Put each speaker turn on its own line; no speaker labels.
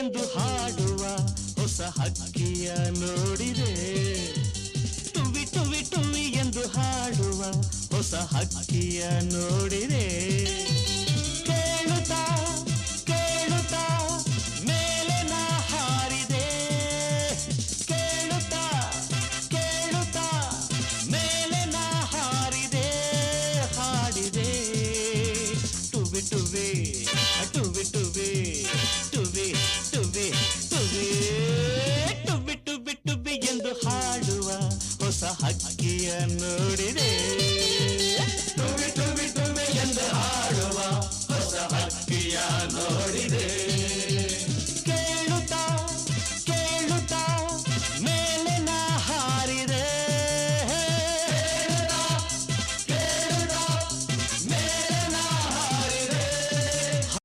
ಎಂದು ಹಾಡುವ ಹೊಸ ಹಕ್ಕಿಯ ನೋಡಿದೆ. ಟುವಿ ಟುವಿ ಟುವಿ ಎಂದು ಹಾಡುವ ಹೊಸ ಹಕ್ಕಿಯ ನೋಡಿದೆ. ಕೇಳುತ್ತಾ ಕೇಳುತ್ತಾ ಮೇಲೆ ನಾ ಹಾರಿದೆ. ಕೇಳುತ್ತಾ ಕೇಳುತ್ತಾ ಮೇಲೆ ನಾ ಹಾರಿದೆ. ಹಾಡಿದೆ ಟುವಿ ಟುವಿ ಟುವಿ ಟುವಿ ಟುವಿ ಟುವಿ ಟುವಿ ಟುವಿ ಟುವಿ ಟುವಿ ಎಂದು ಹಾಡುವ ಹೊಸ ಹಕ್ಕಿಯ ನೋಡಿದೆ. ಟುವಿ ಟುವಿ ಟುವಿ ಎಂದು ಹಾಡುವ ಹೊಸ ಹಕ್ಕಿಯ ನೋಡಿದೆ.